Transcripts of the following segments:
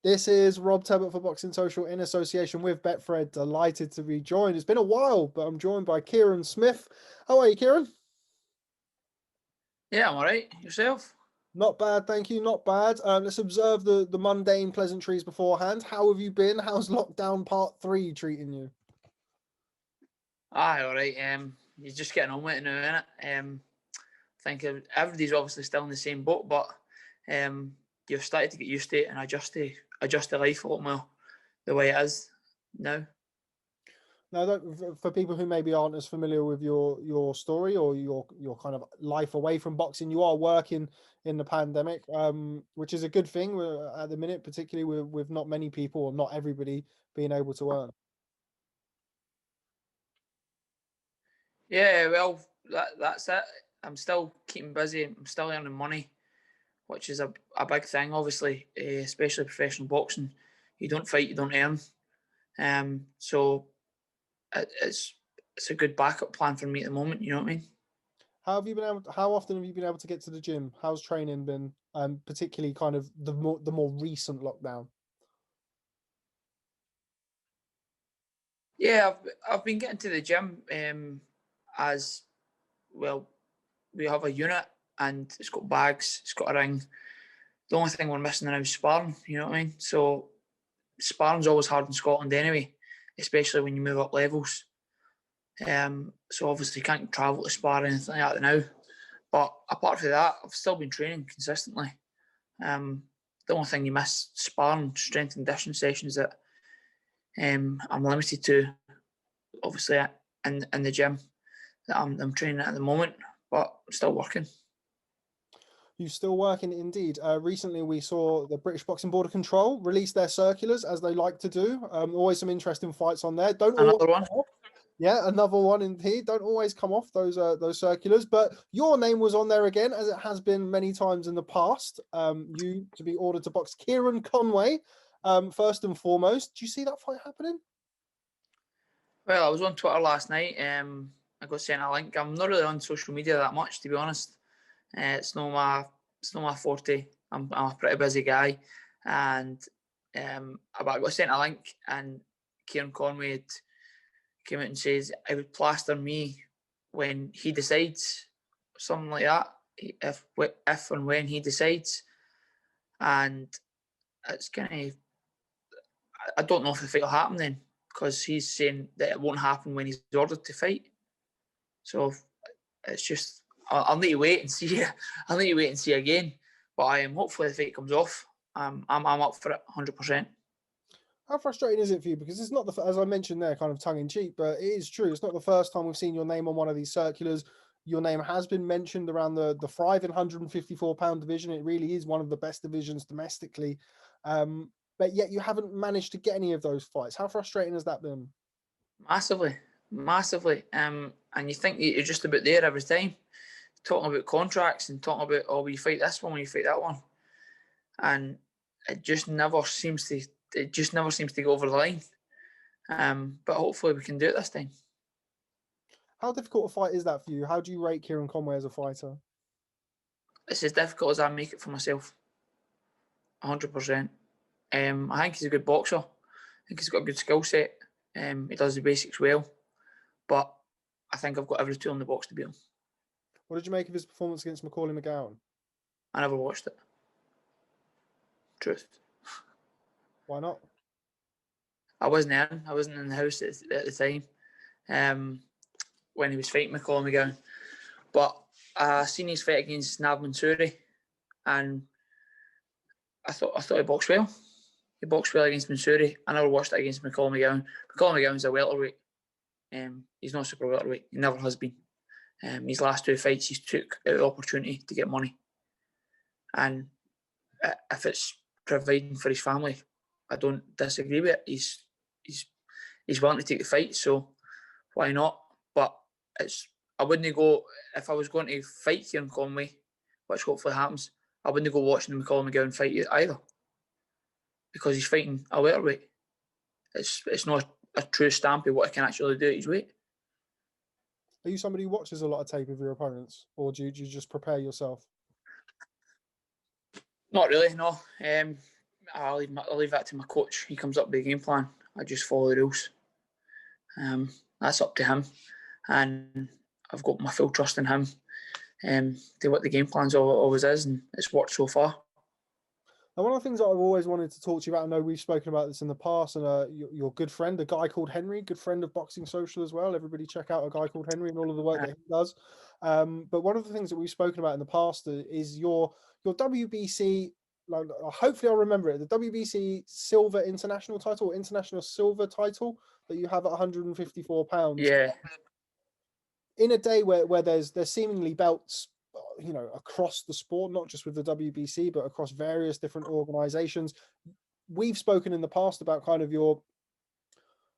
This is Rob Tebbett for Boxing Social in association with Betfred. Delighted to be joined. It's been a while, but I'm joined by Kieran Smith. How are you, Kieran? Yeah, I'm all right. Yourself? Not bad, thank you. Not bad. Let's observe the mundane pleasantries beforehand. How have you been? How's lockdown part 3 treating you? Aye, all right. You're just getting on with it now, innit? I think everybody's obviously still in the same boat, but you've started to get used to it and adjust to life a lot more the way it is now. Now, for people who maybe aren't as familiar with your story or your kind of life away from boxing, you are working in the pandemic, which is a good thing at the minute, particularly with not many people or not everybody being able to earn. Yeah, well, that's it. I'm still keeping busy. I'm still earning money, which is a big thing, obviously, especially professional boxing. You don't fight, you don't earn. So it's a good backup plan for me at the moment. You know what I mean? How often have you been able to get to the gym? How's training been? Particularly kind of the more recent lockdown. Yeah, I've been getting to the gym as well. We have a unit and it's got bags, it's got a ring. The only thing we're missing now is sparring. You know what I mean? So sparring's always hard in Scotland anyway, especially when you move up levels. So obviously you can't travel to spar or anything like that now. But apart from that, I've still been training consistently. The only thing you miss sparring, strength and conditioning sessions that I'm limited to, obviously in the gym that I'm training at the moment, but I'm still working. You're still working indeed. Recently, we saw the British Boxing Board of Control release their circulars, as they like to do. Always some interesting fights on there. Another one. Yeah, another one indeed. Don't always come off those circulars, but your name was on there again, as it has been many times in the past. You to be ordered to box Kieran Conway. First and foremost, do you see that fight happening? Well, I was on Twitter last night. I got sent a link. I'm not really on social media that much, to be honest. It's not my forte. I'm a pretty busy guy, and but I got sent a link, and Kieran Conway had came out and says I would plaster me when he decides, something like that. If and when he decides, and it's kind of, I don't know if the fight will happen then, because he's saying that it won't happen when he's ordered to fight. So it's just I'll need to wait and see. I'll need to wait and see again. But I am hopefully the fight comes off. I'm up for it 100%. How frustrating is it for you? Because it's not as I mentioned there, kind of tongue in cheek, but it is true. It's not the first time we've seen your name on one of these circulars. Your name has been mentioned around the 5 and 154-pound division. It really is one of the best divisions domestically. But yet you haven't managed to get any of those fights. How frustrating has that been? Massively. And you think you're just about there every time, talking about contracts and talking about, oh, you fight this one, when you fight that one, and it just never seems to go over the line. But hopefully we can do it this time. How difficult a fight is that for you? How do you rate Kieran Conway as a fighter? It's as difficult as I make it for myself. 100%. I think he's a good boxer. I think he's got a good skill set. He does the basics well. But I think I've got every tool in the box to beat him. What did you make of his performance against Macaulay McGowan? I never watched it. Truth. Why not? I wasn't in the house at the time when he was fighting Macaulay McGowan. But I seen his fight against Nav Mansouri, and I thought he boxed well. He boxed well against Mansouri. I never watched it against Macaulay McGowan. Macaulay McGowan's a welterweight. He's not super welterweight. He never has been. His last 2 fights, he's took out the opportunity to get money. And if it's providing for his family, I don't disagree with it. He's willing to take the fight, so why not? But I wouldn't go, if I was going to fight Kieran Conway, which hopefully happens, I wouldn't go watching the Macaulay McGowan fight either, because he's fighting a welterweight. It's not a true stamp of what he can actually do at his weight. Are you somebody who watches a lot of tape of your opponents, or do you just prepare yourself? Not really, no. I'll leave that to my coach. He comes up with the game plan. I just follow the rules. That's up to him, and I've got my full trust in him to what the game plans always is, and it's worked so far. And one of the things that I've always wanted to talk to you about, I know we've spoken about this in the past, and your good friend, a guy called Henry, good friend of Boxing Social as well. Everybody check out a guy called Henry and all of the work that he does. But one of the things that we've spoken about in the past is your WBC. Like, hopefully, I'll remember it. The WBC Silver International title, or International Silver title that you have at 154 pounds. Yeah. In a day where there's seemingly belts, across the sport, not just with the WBC, but across various different organizations. We've spoken in the past about kind of your,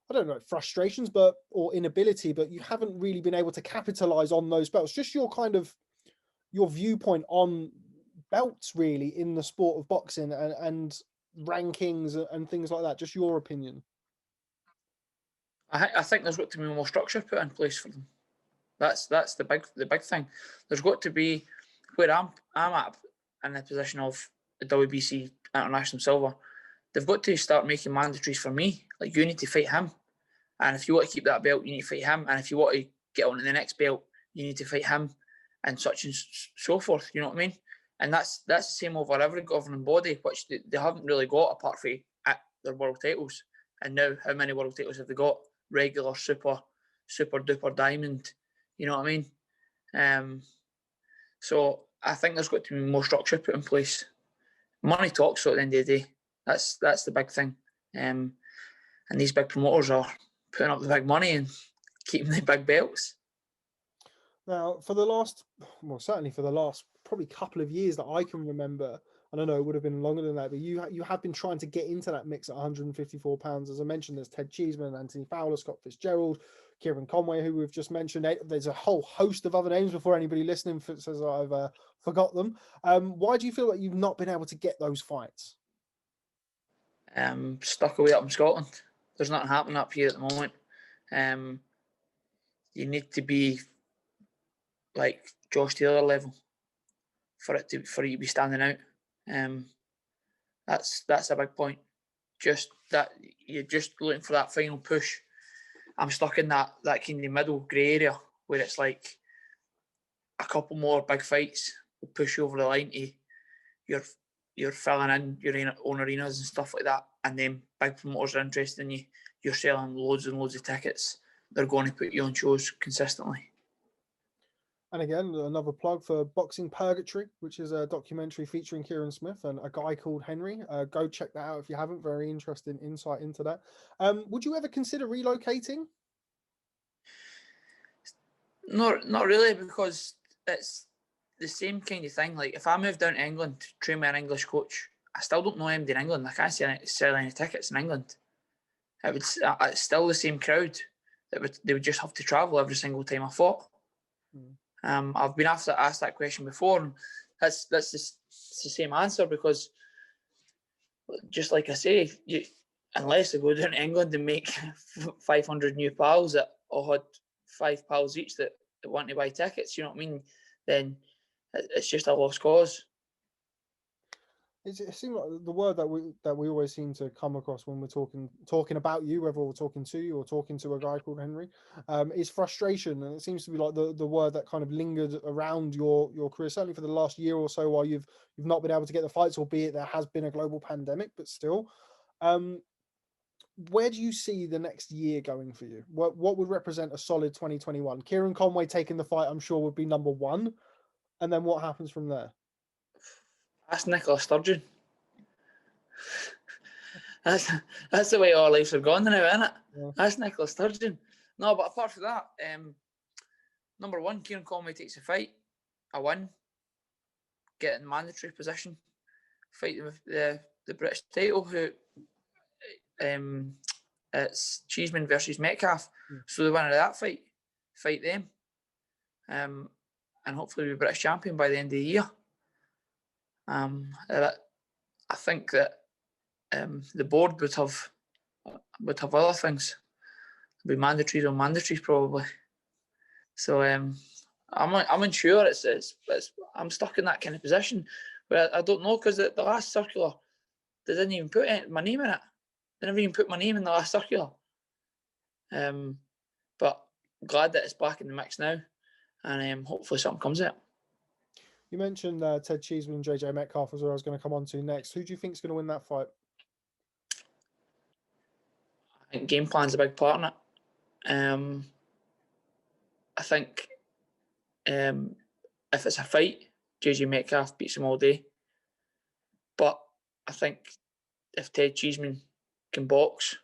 I don't know, frustrations, or inability, but you haven't really been able to capitalize on those belts. Just your viewpoint on belts really in the sport of boxing and rankings and things like that. Just your opinion. I think there's got to be more structure put in place for them. That's the big thing. There's got to be, where I'm at in the position of the WBC International Silver. They've got to start making mandatories for me. Like, you need to fight him, and if you want to keep that belt, you need to fight him, and if you want to get on to the next belt, you need to fight him, and such and so forth. You know what I mean? And that's the same over every governing body, which they haven't really got apart from at their world titles. And now, how many world titles have they got? Regular, super duper diamond. You know what I mean? So I think there's got to be more structure put in place. Money talks, so at the end of the day, that's the big thing. And these big promoters are putting up the big money and keeping the big belts. Now, certainly for the last probably couple of years that I can remember, I don't know, it would have been longer than that, but you have been trying to get into that mix at 154 pounds. As I mentioned, there's Ted Cheeseman, Anthony Fowler, Scott Fitzgerald, Kieran Conway, who we've just mentioned. There's a whole host of other names before anybody listening says I've forgot them. Why do you feel like you've not been able to get those fights? Stuck away up in Scotland. There's nothing happening up here at the moment. You need to be like Josh Taylor level for you to be standing out. That's a big point. Just that you're just looking for that final push. I'm stuck in that kind of middle grey area where it's like a couple more big fights will push you over the line to you're filling in your own arenas and stuff like that, and then big promoters are interested in you. You're selling loads and loads of tickets. They're going to put you on shows consistently. And again, another plug for Boxing Purgatory, which is a documentary featuring Kieran Smith and a guy called Henry. Go check that out if you haven't. Very interesting insight into that. Would you ever consider relocating? Not really, because it's the same kind of thing. Like, if I moved down to England to train with an English coach, I still don't know anybody in England. I can't sell any tickets in England. It's still the same crowd. They would just have to travel every single time I fought. I've been asked that question before, and that's the same answer, because just like I say, unless they go down to England and make 500 new pals that all had 5 pals each that want to buy tickets, you know what I mean, then it's just a lost cause. It seems like the word that we always seem to come across when we're talking about you, whether we're talking to you or talking to a guy called Henry, is frustration, and it seems to be like the word that kind of lingered around your career, certainly for the last year or so, while you've not been able to get the fights, albeit there has been a global pandemic, but still. Where do you see the next year going for you? What would represent a solid 2021? Kieran Conway taking the fight, I'm sure, would be number one, and then what happens from there? That's Nicola Sturgeon. That's the way our lives are gone now, isn't it? Yeah. That's Nicola Sturgeon. No, but apart from that, number one, Kieran Conway takes a fight. I win. Get in mandatory position. Fight the British title. Who it's Cheeseman versus Metcalf. So the winner of that fight them. And hopefully be British champion by the end of the year. I think that the board would have other things. It'd be mandatories on mandatories probably. So I'm unsure. It's I'm stuck in that kind of position where I don't know, because the last circular they didn't even put my name in it. They never even put my name in the last circular. But glad that it's back in the mix now, and hopefully something comes of it. You mentioned Ted Cheeseman and Cheeseman-Metcalf as well. I was going to come on to next. Who do you think is going to win that fight? I think game plan's a big part in it. I think if it's a fight, Cheeseman-Metcalf beats him all day. But I think if Ted Cheeseman can box,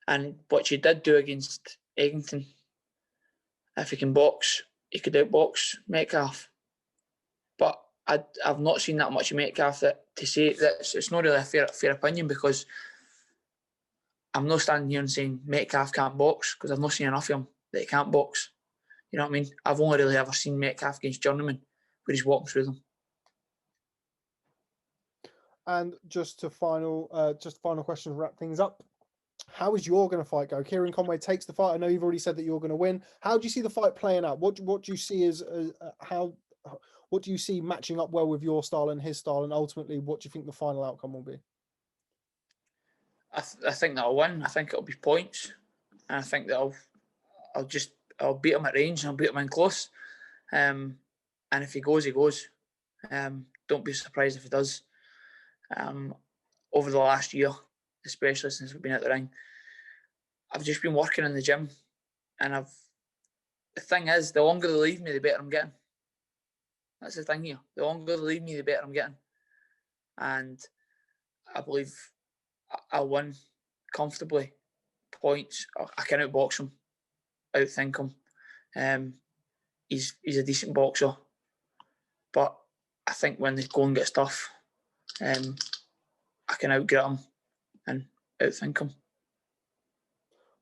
and what he did do against Eggington, if he can box, he could outbox Metcalf. But I've not seen that much of Metcalf to say that it's not really a fair opinion, because I'm not standing here and saying Metcalf can't box, because I've not seen enough of him that he can't box. You know what I mean? I've only really ever seen Metcalf against journeymen where he's walking through them. And just final question to wrap things up. How is your going to fight go? Kieran Conway takes the fight. I know you've already said that you're going to win. How do you see the fight playing out? What do you see what do you see matching up well with your style and his style? And ultimately, what do you think the final outcome will be? I think that I'll win. I think it'll be points. And I think that I'll beat him at range and I'll beat him in close. And if he goes, he goes. Don't be surprised if he does. Over the last year, especially since we've been at the ring, I've just been working in the gym, and the thing is, the longer they leave me, the better I'm getting. That's the thing here. The longer they leave me, the better I'm getting. And I believe I'll win comfortably. Points. I can outbox him, outthink him. He's a decent boxer, but I think when they go and get stuff, I can outgrit him and outthink him.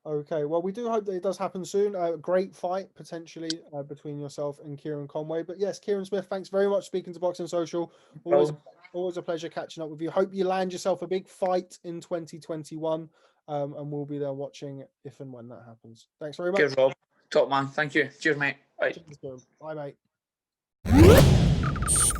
Okay, well, we do hope that it does happen soon. A great fight potentially between yourself and Kieran Conway. But yes, Kieran Smith, thanks very much for speaking to Boxing Social. Always a pleasure catching up with you. Hope you land yourself a big fight in 2021, and we'll be there watching if and when that happens. Thanks very much. Cheers, Rob. Top man. Thank you. Cheers, mate. Bye. Bye, mate.